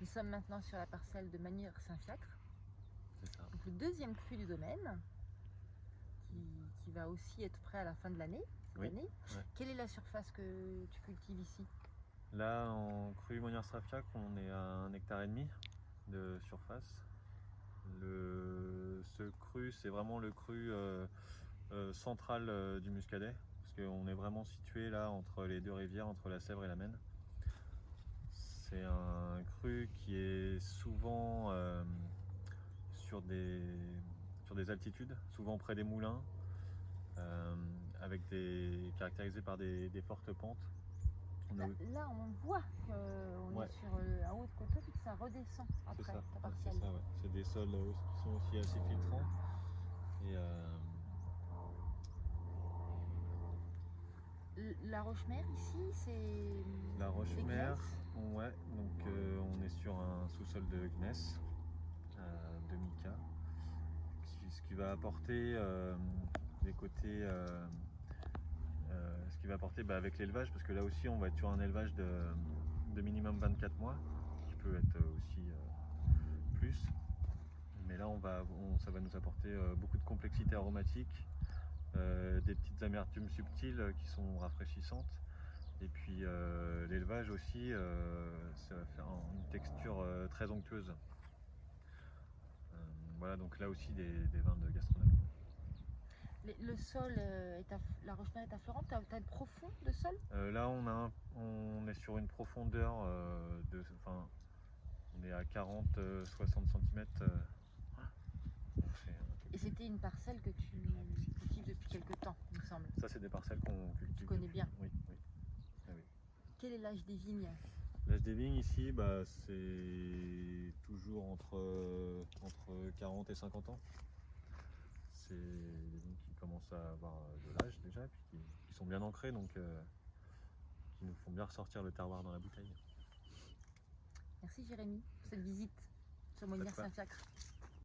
Nous sommes maintenant sur la parcelle de Magnières-Saint-Fiacre, C'est ça. donc le deuxième cru du domaine, qui va aussi être prêt à la fin de l'année, cette Oui, année. ouais. Quelle est la surface que tu cultives ici? Là, en cru Magnières-Saint-Fiacre, on est à 1,5 hectare de surface. Ce cru, c'est vraiment le cru central du Muscadet, parce qu'on est vraiment situé là entre les deux rivières, entre la Sèvre et la Maine. C'est un cru qui est souvent sur des altitudes, souvent près des moulins, caractérisé par des fortes pentes. Là, on voit qu'on Ouais. est sur un haut de coteau et que ça redescend après C'est ça, ta ouais, parcelle. c'est ça, ouais. C'est des sols qui sont aussi assez filtrants. Et La Roche-Mère ici, c'est la des Roche-Mère, gneiss. ouais, donc on est sur un sous-sol de gneiss, de mica, ce qui va apporter des côtés, ce qui va apporter avec l'élevage, parce que là aussi on va être sur un élevage de minimum 24 mois, qui peut être aussi plus. Mais là ça va nous apporter beaucoup de complexité aromatique, des petites amertumes subtiles qui sont rafraîchissantes. Et puis l'élevage aussi, ça va faire une texture très onctueuse. Voilà, donc là aussi des vins de gastronomie. Le sol, la Roche-Mère est affleurante. Tu as de profond de sol? Là on est sur une profondeur on est à 40-60 cm. Et c'était une parcelle que tu cultives depuis quelque temps, il me semble. Ça, c'est des parcelles qu'on cultive. Tu connais bien. Oui, oui. Ah, oui. Quel est l'âge des vignes? L'âge des vignes ici, c'est toujours entre 40 et 50 ans. C'est des vignes qui commencent à avoir de l'âge déjà, puis qui sont bien ancrées, donc qui nous font bien ressortir le terroir dans la bouteille. Merci Jérémy pour cette visite sur Magnières-Saint-Fiacre.